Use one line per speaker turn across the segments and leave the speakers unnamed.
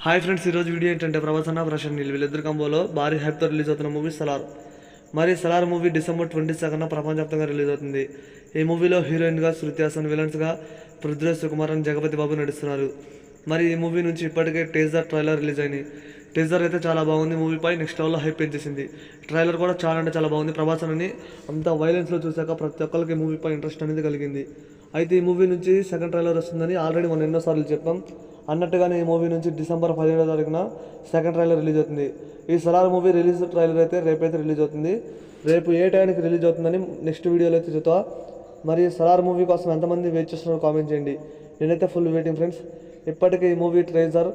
Hi friends, ఈరోజు video ఏంటంటే ప్రభాస్ అన్న ప్రశాంత్ వీళ్ళిద్దరు కంబోలో భారీ హైప్తో రిలీజ్ అవుతున్న మూవీ సలార్. మరి సలార్ మూవీ December 22న ప్రపంచవ్యాప్తంగా రిలీజ్ అవుతుంది. ఈ మూవీలో హీరోయిన్గా శృతి హాసన్, విలన్స్గా పృథ్వీరాజ్ సుకుమారన్, జగపతి బాబు నడుస్తున్నారు. మరి ఈ మూవీ నుంచి ఇప్పటికే టీజర్, ట్రైలర్ రిలీజ్ అయినాయి. టీజర్ అయితే చాలా బాగుంది, మూవీపై నెక్స్ట్ లెవెల్లో హైప్ పెంచేసింది. ట్రైలర్ కూడా చాలా అంటే చాలా బాగుంది. ప్రభాస్ అని అంత వైలెన్స్లో చూశాక ప్రతి ఒక్కరికి మూవీపై ఇంట్రెస్ట్ అనేది కలిగింది. అయితే ఈ మూవీ నుంచి సెకండ్ ట్రైలర్ వస్తుందని ఆల్రెడీ మనం ఎన్నోసార్లు చెప్పాం. అన్నట్టుగానే ఈ మూవీ నుంచి December 17వ తారీఖున సెకండ్ ట్రైలర్ రిలీజ్ అవుతుంది. ఈ సలార్ మూవీ రిలీజ్ ట్రైలర్ అయితే రేపైతే రిలీజ్ అవుతుంది. రేపు ఏ టైంకి రిలీజ్ అవుతుందని నెక్స్ట్ వీడియోలో అయితే చెప్తా. మరి సలార్ మూవీ కోసం ఎంతమంది వెయిట్ చేస్తున్నారో కామెంట్ చేయండి. నేనైతే ఫుల్ వెయిటింగ్ ఫ్రెండ్స్. ఇప్పటికీ ఈ మూవీ ట్రైలర్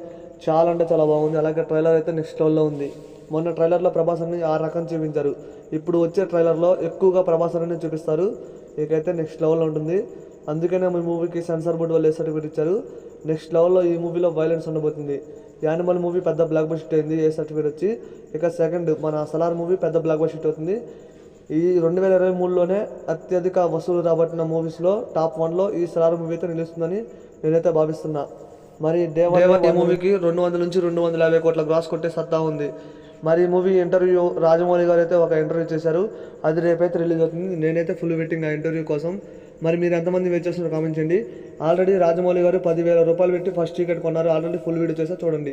చాలా అంటే చాలా బాగుంది. అలాగే ట్రైలర్ అయితే నెక్స్ట్ లెవెల్లో ఉంది. మొన్న ట్రైలర్లో ప్రభాస్ అని ఆ రకం చూపించారు. ఇప్పుడు వచ్చే ట్రైలర్లో ఎక్కువగా ప్రభాస్ అని చూపిస్తారు. ఇకైతే నెక్స్ట్ లెవెల్లో ఉంటుంది. అందుకనే ఈ మూవీకి సెన్సార్ బోర్డు వాళ్ళు ఏ సర్టిఫికేట్ ఇచ్చారు. నెక్స్ట్ లెవెల్లో ఈ మూవీలో వైలెన్స్ ఉండబోతుంది. యానిమల్ మూవీ పెద్ద బ్లాక్ బస్టర్ అయింది, ఏ సర్టిఫికేట్ వచ్చి. ఇక సెకండ్ మన సలార్ మూవీ పెద్ద బ్లాక్ బస్టర్ అవుతుంది. ఈ 2023లోనే అత్యధిక వసూలు రాబట్టిన మూవీస్లో టాప్ 1లో ఈ సలార్ మూవీ అయితే నిలుస్తుందని నేనైతే భావిస్తున్నా. మరి దేవా ఈ మూవీకి 200 నుంచి 250 కోట్ల గ్రాస్ కొట్టే సత్తా ఉంది. మరి ఈ మూవీ ఇంటర్వ్యూ రాజమౌళి గారు అయితే ఒక ఇంటర్వ్యూ చేశారు. అది రేపైతే రిలీజ్ అవుతుంది. నేనైతే ఫుల్ వెయిటింగ్ ఆ ఇంటర్వ్యూ కోసం. మరి మీరు ఎంతమంది వెయిట్ చేస్తున్నారో కామెంట్ చేయండి. ఆల్రెడీ రాజమౌళి గారు 10,000 రూపాయలు పెట్టి ఫస్ట్ టికెట్ కొన్నారు. ఆల్రెడీ ఫుల్ వీడియో చేసా, చూడండి.